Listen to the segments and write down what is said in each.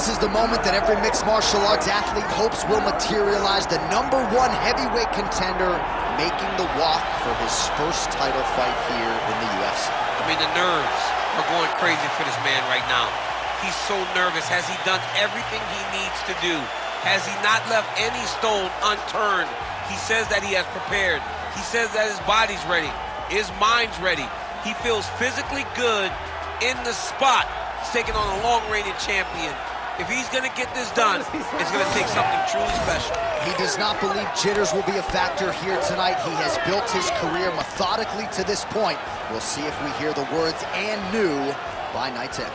this is the moment that every mixed martial arts athlete hopes will materialize. The #1 heavyweight contender making the walk for his first title fight here in the UFC. I mean, the nerves are going crazy for this man right now. He's so nervous. Has he done everything he needs to do? Has he not left any stone unturned? He says that he has prepared. He says that his body's ready. His mind's ready. He feels physically good in the spot. He's taking on a long-reigning champion. If he's going to get this done, it's going to take something truly special. He does not believe jitters will be a factor here tonight. He has built his career methodically to this point. We'll see if we hear the words "and new" by night's end.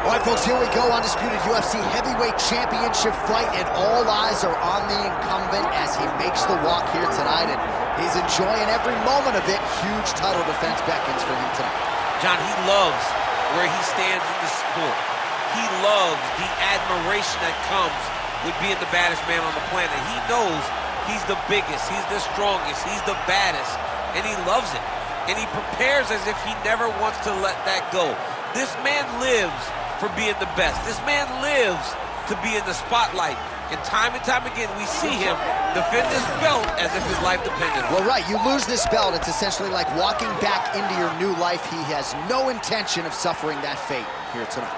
All right, folks, here we go. Undisputed UFC heavyweight championship fight, and all eyes are on the incumbent as he makes the walk here tonight, and he's enjoying every moment of it. Huge title defense beckons for him tonight. John, he loves where he stands in the sport. He loves the admiration that comes with being the baddest man on the planet. He knows he's the biggest, he's the strongest, he's the baddest, and he loves it. And he prepares as if he never wants to let that go. This man lives for being the best. This man lives to be in the spotlight. And time again, we see him defend this belt as if his life depended on it. Well, right, you lose this belt, it's essentially like walking back into your new life. He has no intention of suffering that fate here tonight.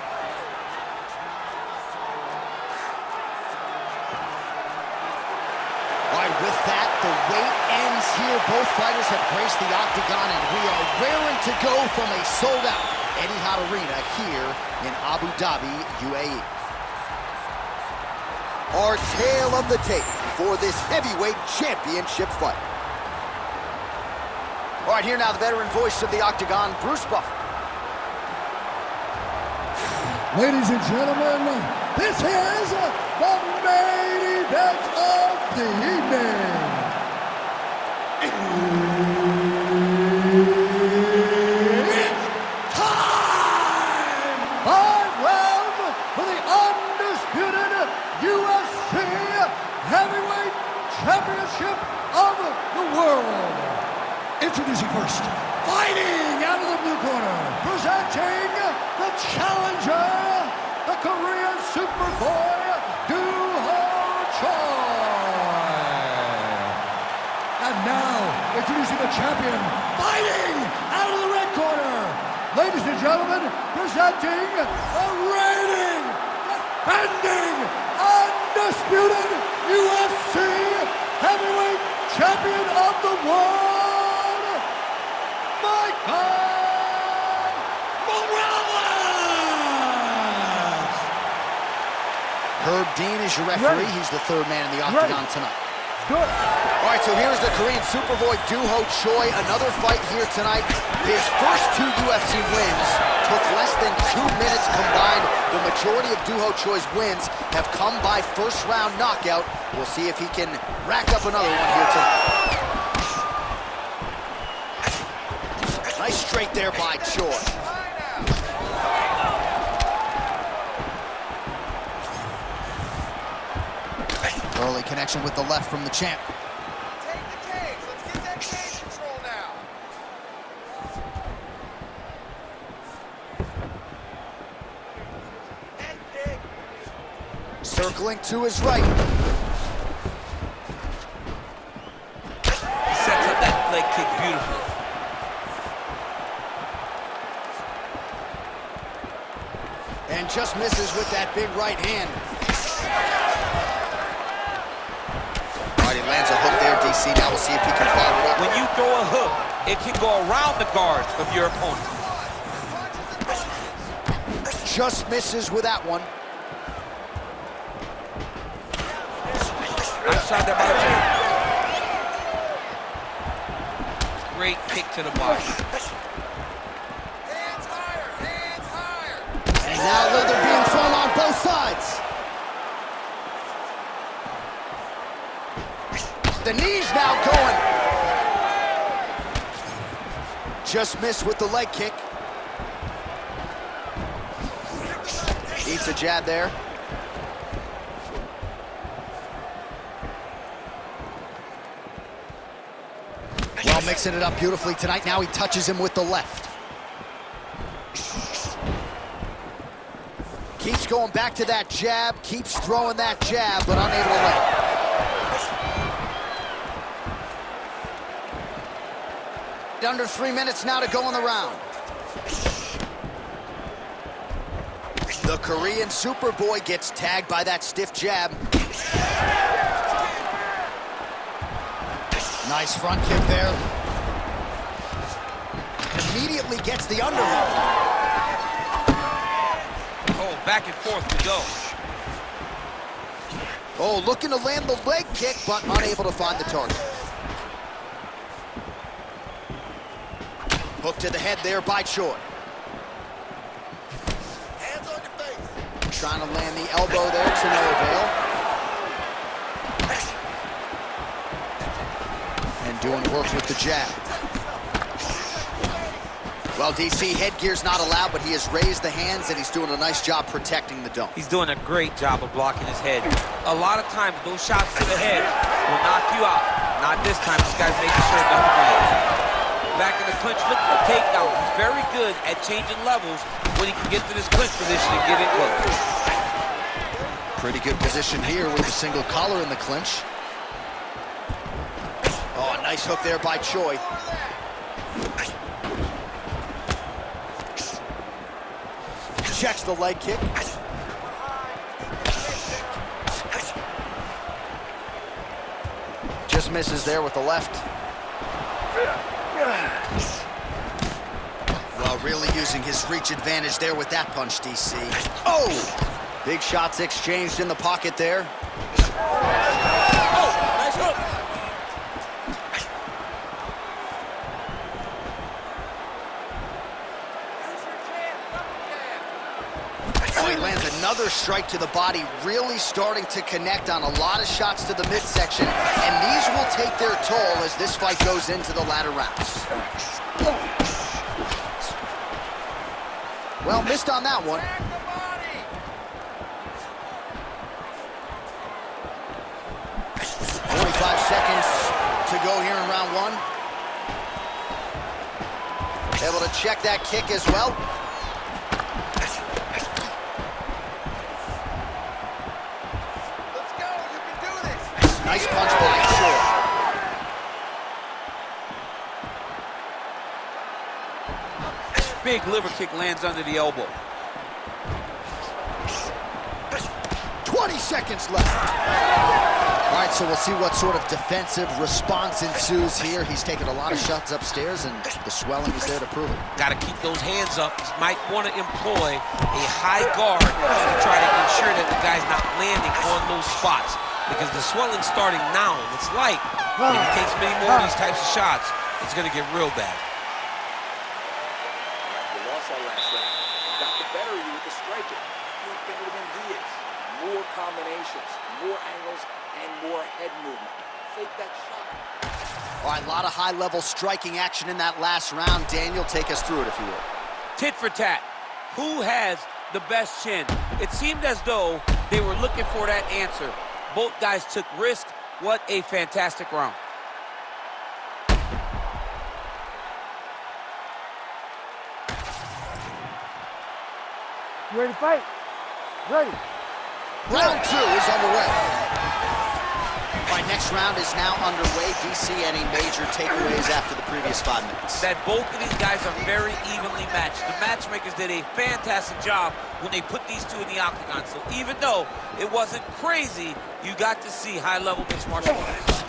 All right, with that, the wait ends here. Both fighters have graced the octagon, and we are raring to go from a sold-out Etihad Arena here in Abu Dhabi, UAE. Our tale of the tape for this heavyweight championship fight. All right, here now the veteran voice of the octagon, Bruce Buffer. Ladies and gentlemen, this is the main event of the evening. Championship of the world. Introducing first, fighting out of the blue corner, presenting the challenger, the Korean Superboy, Doo-Ho Choi. And now, introducing the champion, fighting out of the red corner, ladies and gentlemen, presenting the reigning, defending, undisputed UFC heavyweight champion of the world, Michael Morales! Herb Dean is your referee. He's the third man in the octagon tonight. Good. All right, so here's the Korean Superboy, Doo-Ho Choi. Another fight here tonight. His first 2 UFC wins took less than 2 minutes combined. The majority of Doo-Ho Choi's wins have come by first-round knockout. We'll see if he can rack up another one here tonight. Nice straight there by Choi. Early connection with the left from the champ. Take the cage. Let's get that cage control now. Circling to his right. He sets up that leg kick beautifully. And just misses with that big right hand. All right, he lands a hook there, DC. Now we'll see if he can follow it up. When you throw a hook, it can go around the guard of your opponent. Just misses with that one. Nice shot there by the champ. Great kick to the body. Hands higher, hands higher. And now leather being thrown on both sides. The knee's now going. Just missed with the leg kick. Eats a jab there. Well, mixing it up beautifully tonight. Now he touches him with the left. Keeps going back to that jab, keeps throwing that jab, but unable to land. Under 3 minutes now to go in the round. The Korean Superboy gets tagged by that stiff jab. Nice front kick there. Immediately gets the underhook. Oh, back and forth we go. Oh, looking to land the leg kick, but unable to find the target. Hook to the head there by Choi. Hands on your face. Trying to land the elbow there to no avail. And doing work with the jab. Well, DC, headgear's not allowed, but he has raised the hands, and he's doing a nice job protecting the dome. He's doing a great job of blocking his head. A lot of times, those shots to the head will knock you out. Not this time. This guy's making sure nothing lands. Back in the clinch, look for a takedown. He's very good at changing levels when he can get to this clinch position and get in close. Pretty good position here with the single collar in the clinch. Oh, a nice hook there by Choi. Checks the leg kick. Just misses there with the left. Well, really using his reach advantage there with that punch, DC. Oh! Big shots exchanged in the pocket there. Oh, nice hook. Oh, he lands another strike to the body, really starting to connect on a lot of shots to the midsection, and these will take their toll as this fight goes into the latter rounds. Well, missed on that one. 45 seconds to go here in round one. Able to check that kick as well. Let's go. You can do this. Nice punch by Choi. Big liver kick lands under the elbow. 20 seconds left. All right, so we'll see what sort of defensive response ensues here. He's taken a lot of shots upstairs, and the swelling is there to prove it. Got to keep those hands up. Might want to employ a high guard to try to ensure that the guy's not landing on those spots, because the swelling's starting now. It's like if he takes many more of these types of shots, it's going to get real bad. You lost that last round. Got the better of you with the striking. You're better than he is. More combinations, more angles, and more head movement. Fake that shot. All right, a lot of high-level striking action in that last round. Daniel, take us through it, if you will. Tit for tat. Who has the best chin? It seemed as though they were looking for that answer. Both guys took risk. What a fantastic round. You ready to fight? Ready. Round two is underway. All right, next round is now underway. DC, any major takeaways after the previous 5 minutes? That both of these guys are very evenly matched. The matchmakers did a fantastic job when they put these two in the octagon. So even though it wasn't crazy, you got to see high-level mixed martial arts.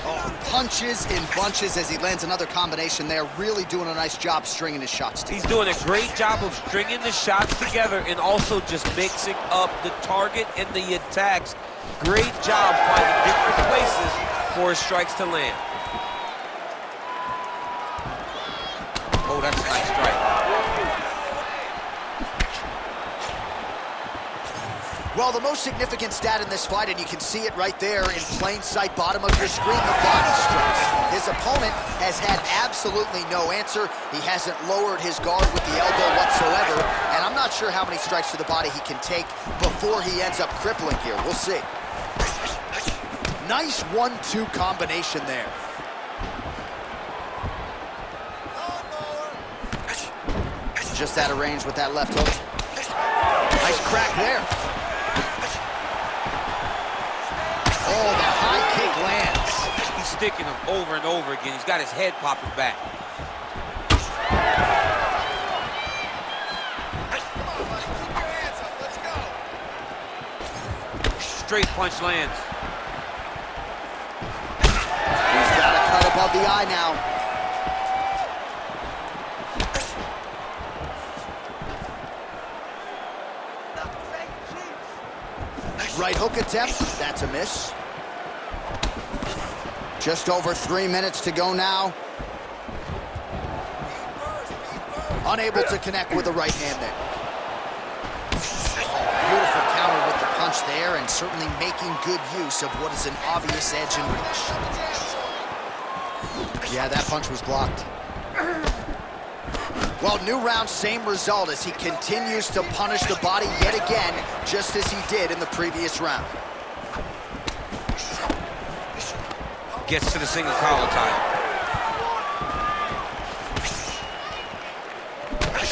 Oh, punches in bunches as he lands another combination there. Really doing a nice job stringing his shots together. He's doing a great job of stringing the shots together and also just mixing up the target and the attacks. Great job finding different places for his strikes to land. Oh, that's a nice strike. Well, the most significant stat in this fight, and you can see it right there in plain sight, bottom of your screen, the body strikes. His opponent has had absolutely no answer. He hasn't lowered his guard with the elbow whatsoever, and I'm not sure how many strikes to the body he can take before he ends up crippling here. We'll see. Nice 1-2 combination there. Just out of range with that left hook. Nice crack there. Oh, the high kick lands. He's sticking him over and over again. He's got his head popping back. Come on, buddy. Keep your hands up. Let's go. Straight punch lands. He's got a cut above the eye now. Right hook attempt, that's a miss. Just over 3 minutes to go now. Unable to connect with the right hand there. Oh, beautiful counter with the punch there, and certainly making good use of what is an obvious edge and reach. Yeah, that punch was blocked. Well, new round, same result as he continues to punish the body yet again, just as he did in the previous round. Gets to the single collar tie.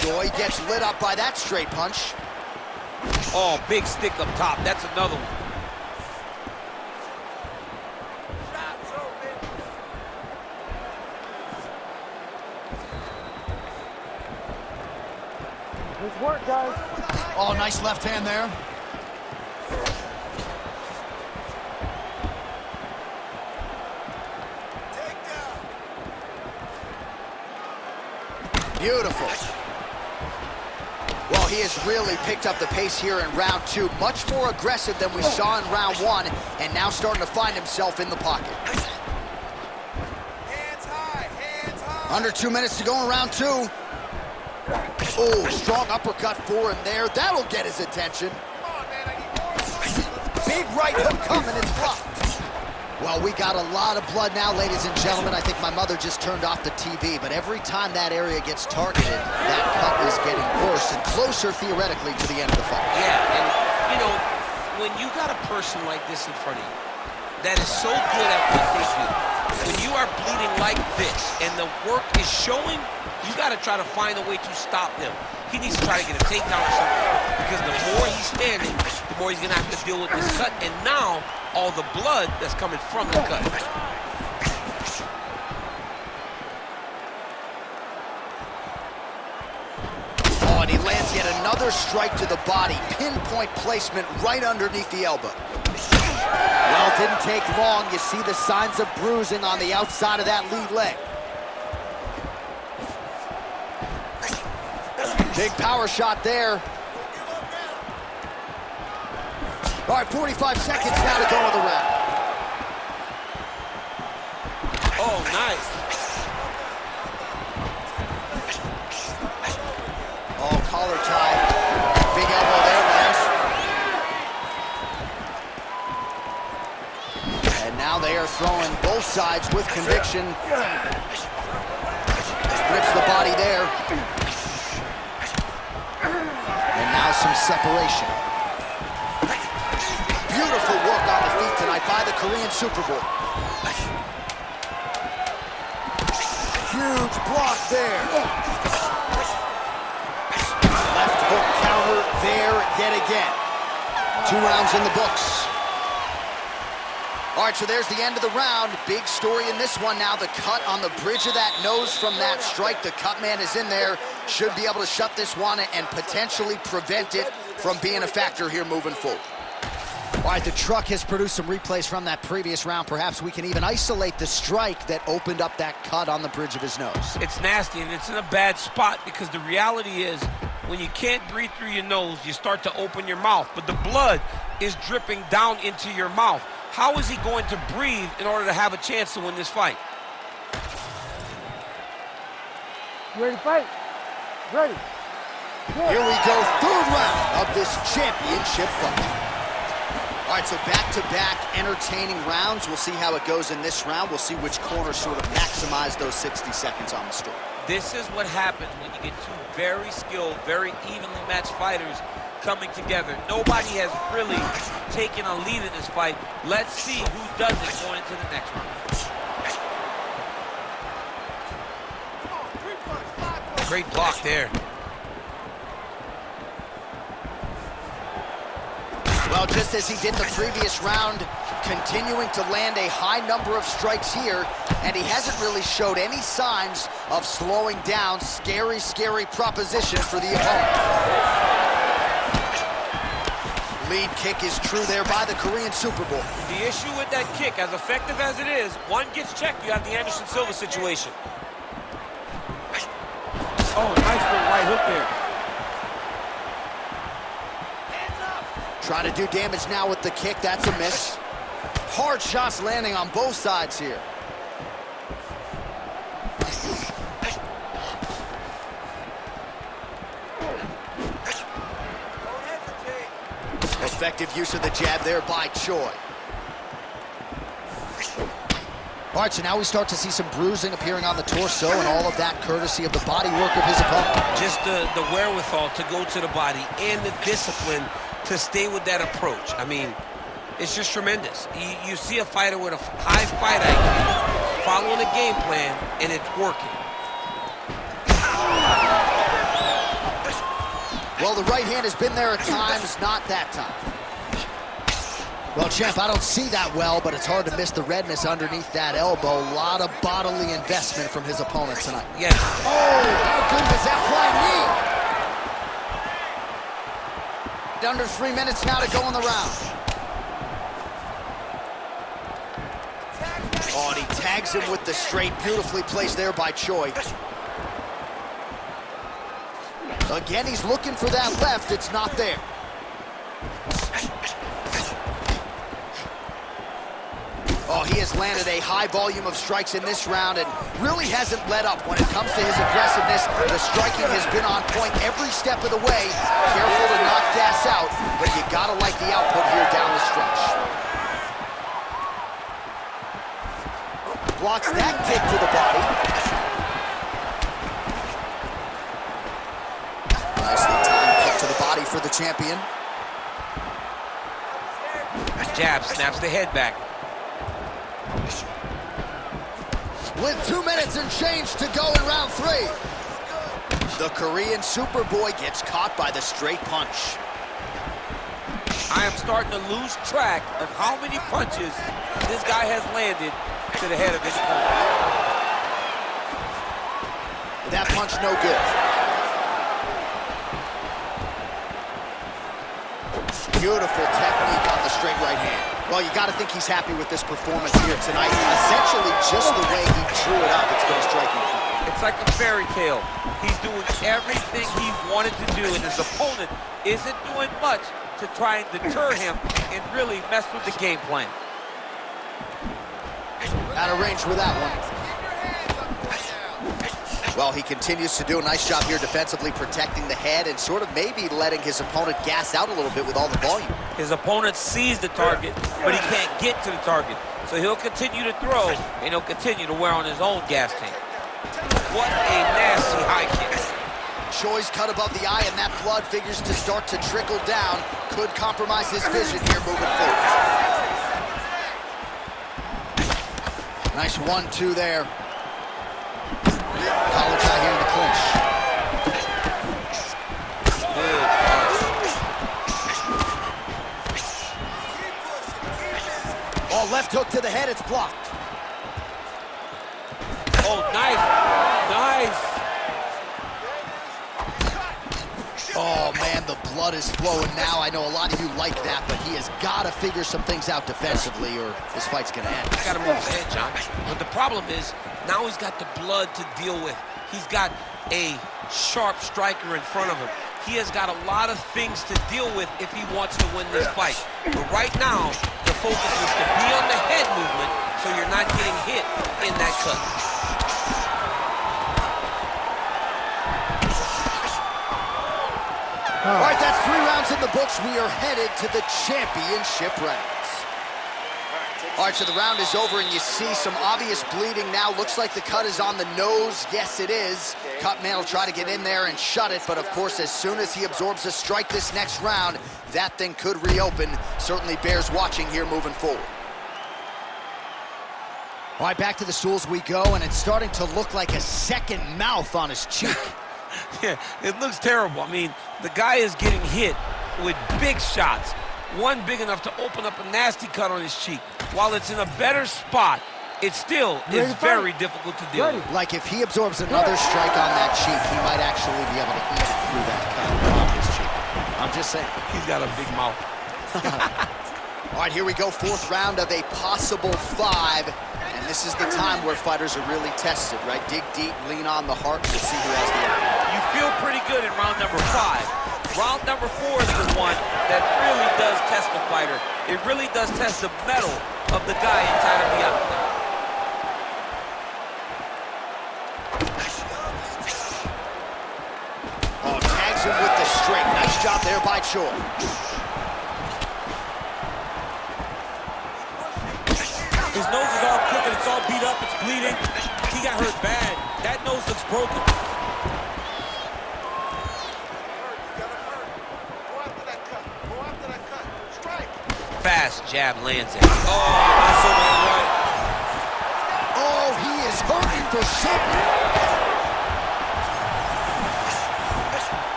Choi gets lit up by that straight punch. Oh, big stick up top. That's another one. Nice work, guys. Oh, nice left hand there. Beautiful. Well, he has really picked up the pace here in round 2. Much more aggressive than we saw in round 1, and now starting to find himself in the pocket. Hands high. Hands high. Under 2 minutes to go in round 2. Oh, strong uppercut for him there. That'll get his attention. Come on, man. I need more. Let's go. Big right hook coming, it's blocked. Well, we got a lot of blood now, ladies and gentlemen. I think my mother just turned off the TV, but every time that area gets targeted, that cut is getting worse and closer, theoretically, to the end of the fight. Yeah, and, you know, when you got a person like this in front of you that is so good at what they do, when you are bleeding like this and the work is showing, you got to try to find a way to stop them. He needs to try to get a takedown or something, because the more he's standing, the more he's going to have to deal with this cut, and now all the blood that's coming from the cut. Oh, and he lands yet another strike to the body. Pinpoint placement right underneath the elbow. Well, it didn't take long. You see the signs of bruising on the outside of that lead leg. Big power shot there. All right, 45 seconds now to go in the round. Oh, nice. Oh, collar tie. Big elbow there, nice. And now they are throwing both sides with conviction. Grips the body there. And now some separation. Beautiful work on the feet tonight by the Korean Superboy. Huge block there. Left hook counter there yet again. 2 rounds in the books. All right, so there's the end of the round. Big story in this one now. The cut on the bridge of that nose from that strike. The cut man is in there. Should be able to shut this one and potentially prevent it from being a factor here moving forward. All right, the truck has produced some replays from that previous round. Perhaps we can even isolate the strike that opened up that cut on the bridge of his nose. It's nasty, and it's in a bad spot, because the reality is when you can't breathe through your nose, you start to open your mouth, but the blood is dripping down into your mouth. How is he going to breathe in order to have a chance to win this fight? You ready to fight? Ready. Here we go, 3rd round of this championship fight. All right, so back-to-back entertaining rounds. We'll see how it goes in this round. We'll see which corner sort of maximize those 60 seconds on the stool. This is what happens when you get two very skilled, very evenly matched fighters coming together. Nobody has really taken a lead in this fight. Let's see who does it going into the next round. Great block there. Well, just as he did the previous round, continuing to land a high number of strikes here, and he hasn't really showed any signs of slowing down. Scary, scary proposition for the opponent. Lead kick is true there by the Korean Superboy. The issue with that kick, as effective as it is, one gets checked, you have the Anderson Silva situation. Oh, nice little right hook there. Trying to do damage now with the kick. That's a miss. Hard shots landing on both sides here. Effective use of the jab there by Choi. All right, so now we start to see some bruising appearing on the torso, and all of that courtesy of the body work of his opponent. Just the wherewithal to go to the body and the discipline to stay with that approach. I mean, it's just tremendous. You see a fighter with a high fight IQ following a game plan, and it's working. Well, the right hand has been there at times, not that time. Well, champ, I don't see that well, but it's hard to miss the redness underneath that elbow. A lot of bodily investment from his opponent tonight. Yes. Oh, how good was that flying knee? Under 3 minutes now to go in the round. Oh, and he tags him with the straight. Beautifully placed there by Choi. Again, he's looking for that left. It's not there. Oh, he has landed a high volume of strikes in this round and really hasn't let up when it comes to his aggressiveness. The striking has been on point every step of the way. Careful to not gas out, but you gotta like the output here down the stretch. Blocks that kick to the body. Nicely timed kick to the body for the champion. Jab snaps the head back. With 2 minutes and change to go in round 3. The Korean Superboy gets caught by the straight punch. I am starting to lose track of how many punches this guy has landed to the head of his opponent. That punch no good. Beautiful technique on the straight right hand. Well, you got to think he's happy with this performance here tonight. Essentially, just the way he drew it up, it's been a striking fight. It's like a fairy tale. He's doing everything he wanted to do, and his opponent isn't doing much to try and deter him and really mess with the game plan. Out of range with that one. Well, he continues to do a nice job here defensively, protecting the head and sort of maybe letting his opponent gas out a little bit with all the volume. His opponent sees the target, but he can't get to the target. So he'll continue to throw, and he'll continue to wear on his own gas tank. What a nasty high kick. Choi's cut above the eye, and that blood figures to start to trickle down. Could compromise his vision here moving forward. Nice 1-2 there. Collar tie here in the clinch. Oh, left hook to the head, it's blocked. Oh, nice. Nice. Oh, man, the blood is flowing now. I know a lot of you like that, but he has got to figure some things out defensively or this fight's going to end. He's got to move his head, John. But the problem is, now he's got the blood to deal with. He's got a sharp striker in front of him. He has got a lot of things to deal with if he wants to win this fight. But right now, the focus is to be on the head movement so you're not getting hit in that cut. All right, that's 3 rounds in the books. We are headed to the championship rounds. All right, so the round is over, and you see some obvious bleeding now. Looks like the cut is on the nose. Yes, it is. Cut man will try to get in there and shut it, but of course, as soon as he absorbs a strike this next round, that thing could reopen. Certainly bears watching here moving forward. All right, back to the stools we go, and it's starting to look like a second mouth on his cheek. Yeah, it looks terrible. I mean, the guy is getting hit with big shots. One big enough to open up a nasty cut on his cheek. While it's in a better spot, it still is very difficult to deal with. Like if he absorbs another strike on that cheek, he might actually be able to eat through that cut on his cheek. I'm just saying. He's got a big mouth. All right, here we go. 4th round of a possible 5. And this is the time where fighters are really tested, right? Dig deep, lean on the heart to see who has the edge. You feel pretty good in round number 5. Round number 4 is the one that really does test the fighter. It really does test the mettle of the guy inside of the octagon. Oh, tags him with the straight. Nice job there by Choi. His nose is all crooked, it's all beat up, it's bleeding. He got hurt bad. That nose looks broken. Fast jab lands it. Oh, that's so right. Oh, he is hurting for something.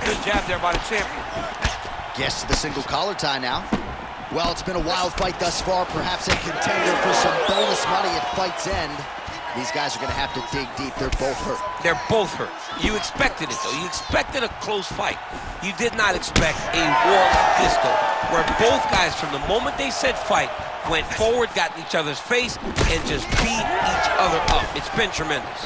Good jab there by the champion. Gets to the single collar tie now. Well, it's been a wild fight thus far, perhaps a contender for some bonus money at fight's end. These guys are going to have to dig deep. They're both hurt. They're both hurt. You expected it, though. You expected a close fight. You did not expect a war like this, though, where both guys, from the moment they said fight, went forward, got in each other's face, and just beat each other up. It's been tremendous.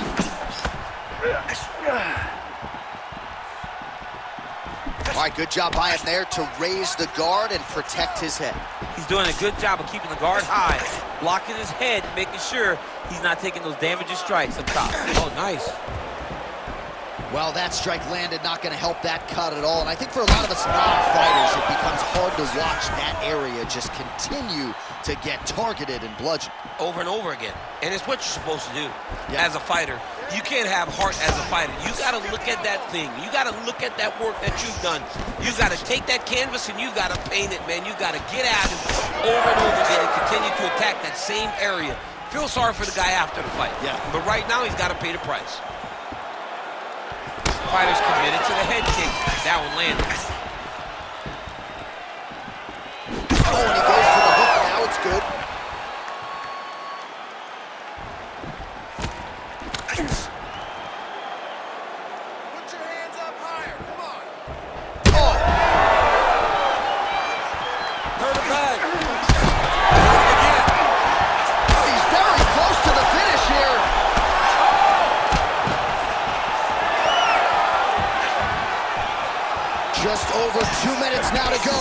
All right, good job by him there to raise the guard and protect his head. He's doing a good job of keeping the guard high, blocking his head, making sure he's not taking those damaging strikes up top. Oh, nice. Well, that strike landed, not going to help that cut at all. And I think for a lot of us non-fighters, it becomes hard to watch that area just continue to get targeted and bludgeoned. Over and over again. And it's what you're supposed to do as a fighter. You can't have heart as a fighter. You got to look at that thing. You got to look at that work that you've done. You got to take that canvas and you got to paint it, man. You got to get at it over and over again and continue to attack that same area. Feel sorry for the guy after the fight. Yeah. But right now, he's got to pay the price. Fighter's committed to the head kick. That one landed. Oh, and he goes for the hook now. It's good. Put your hands up higher. Come on. Oh! Hurt him bad. He's very close to the finish here. Just over 2 minutes now to go.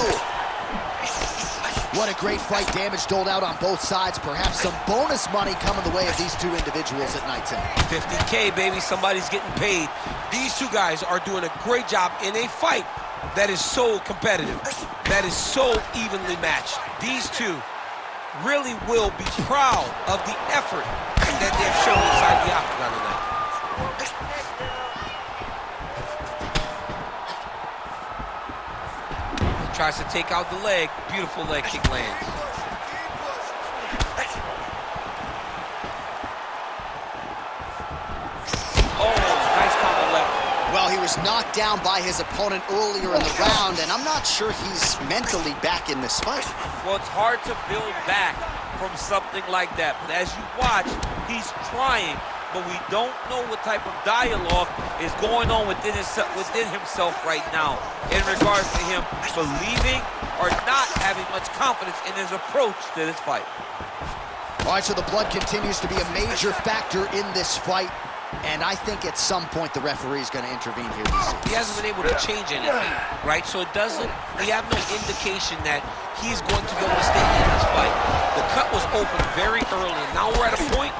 What a great fight. Damage doled out on both sides. Perhaps some bonus money coming the way of these two individuals at night 10. 50K, baby. Somebody's getting paid. These two guys are doing a great job in a fight that is so competitive, that is so evenly matched. These two really will be proud of the effort that they've shown inside the octagon tonight. Tries to take out the leg. Beautiful leg kick lands. Oh, nice combo left. Well, he was knocked down by his opponent earlier in the round, and I'm not sure he's mentally back in this fight. Well, it's hard to build back from something like that. But as you watch, he's trying, but we don't know what type of dialogue is going on within himself right now in regards to him believing or not having much confidence in his approach to this fight. All right, so the blood continues to be a major factor in this fight, and I think at some point the referee is going to intervene here. He hasn't been able to change anything, right? So it doesn't, we have no indication that he's going to be able to stay in this fight. The cut was open very early, and now we're at a point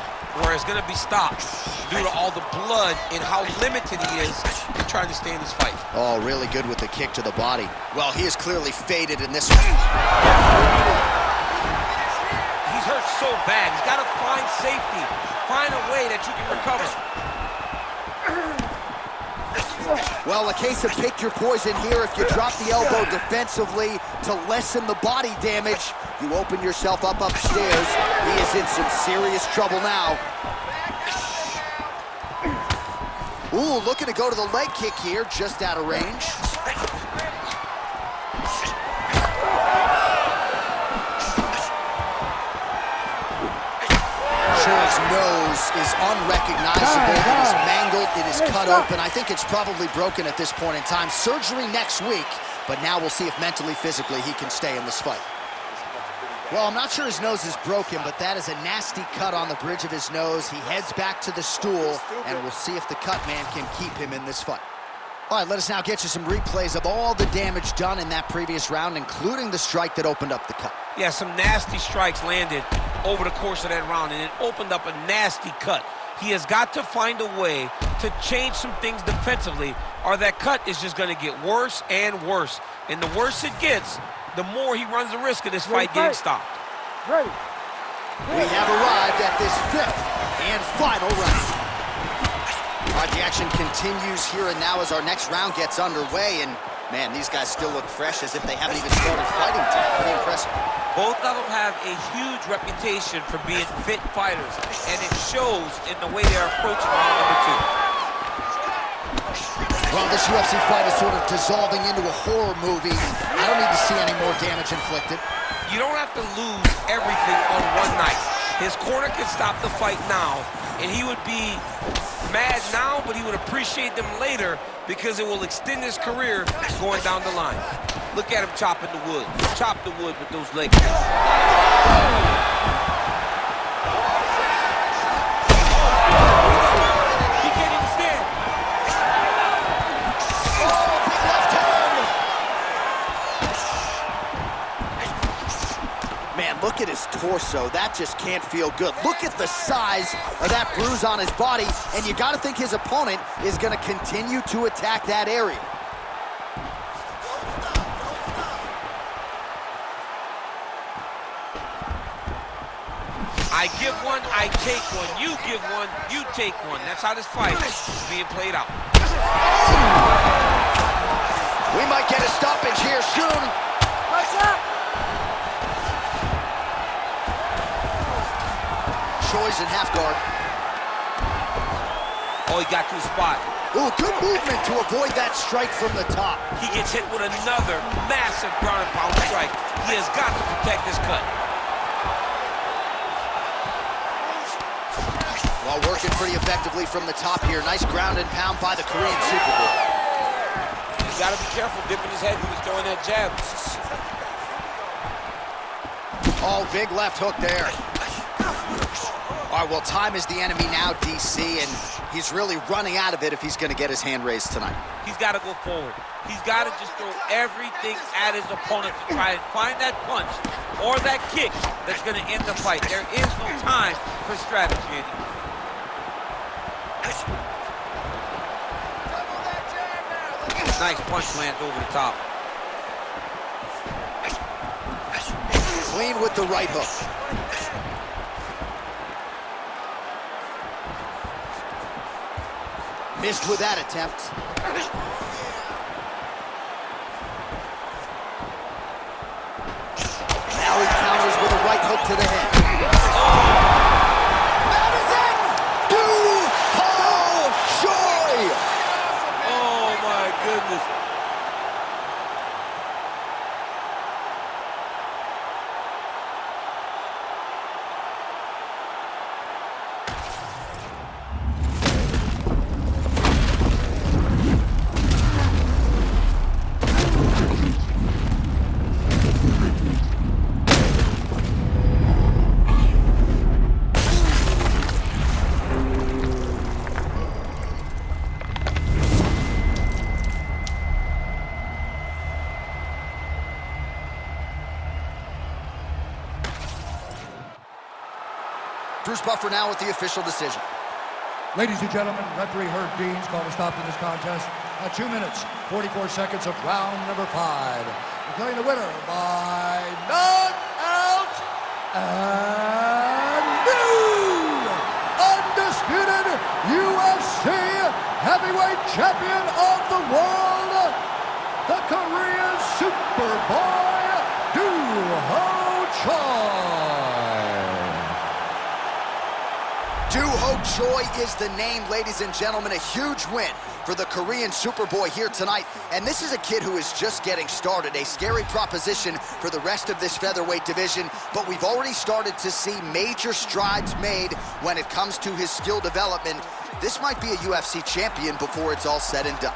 where it's going to be stopped due to all the blood and how limited he is in trying to stay in this fight. Oh, really good with the kick to the body. Well, he is clearly faded in this one. He's hurt so bad. He's got to find safety. Find a way that you can recover. Well, a case of pick your poison here. If you drop the elbow defensively to lessen the body damage, you open yourself up upstairs. He is in some serious trouble now. Ooh, looking to go to the leg kick here, just out of range. Choi's nose is unrecognizable. It is mangled. It is cut open. I think it's probably broken at this point in time. Surgery next week, but now we'll see if mentally, physically, he can stay in this fight. Well, I'm not sure his nose is broken, but that is a nasty cut on the bridge of his nose. He heads back to the stool, and we'll see if the cut man can keep him in this fight. All right, let us now get you some replays of all the damage done in that previous round, including the strike that opened up the cut. Yeah, some nasty strikes landed over the course of that round, and it opened up a nasty cut. He has got to find a way to change some things defensively, or that cut is just going to get worse and worse. And the worse it gets, the more he runs the risk of this fight getting stopped. Ready. We have arrived at this fifth and final round. All right, the action continues here and now as our next round gets underway, and man, these guys still look fresh as if they haven't even started fighting today. Pretty impressive. Both of them have a huge reputation for being fit fighters, and it shows in the way they're approaching round number two. Well, this UFC fight is sort of dissolving into a horror movie. I don't need to see any more damage inflicted. You don't have to lose everything on one night. His corner can stop the fight now, and he would be mad now, but he would appreciate them later because it will extend his career going down the line. Look at him chopping the wood. Chop the wood with those legs. He can't even stand. Man, look at his torso. That just can't feel good. Look at the size of that bruise on his body, and you got to think his opponent is going to continue to attack that area. I give one, I take one. You give one, you take one. That's how this fight is being played out. We might get a stoppage here soon. What's up? Choi's in half guard. Oh, he got to the spot. Ooh, good movement to avoid that strike from the top. He gets hit with another massive ground and pound strike. He has got to protect this cut. While working pretty effectively from the top here. Nice ground and pound by the Korean Superboy. He's got to be careful dipping his head when he's throwing that jab. Oh, big left hook there. All right, well, time is the enemy now, DC, and he's really running out of it if he's going to get his hand raised tonight. He's got to go forward. He's got to just throw everything at his opponent to try and find that punch or that kick that's going to end the fight. There is no time for strategy anymore. Nice punch lands over the top. Clean with the right hook. Missed with that attempt. Now he counters with a right hook to the head. That is it! Choi! Oh my goodness. Bruce Buffer now with the official decision. Ladies and gentlemen, referee Herb Dean's called a stop to this contest at 2 minutes, 44 seconds of round number 5. Declaring the winner by knockout and new undisputed UFC heavyweight champion of the world, the Korean Superboy, Do-Ho Choi. Do-Ho Choi is the name, ladies and gentlemen. A huge win for the Korean Superboy here tonight. And this is a kid who is just getting started. A scary proposition for the rest of this featherweight division. But we've already started to see major strides made when it comes to his skill development. This might be a UFC champion before it's all said and done.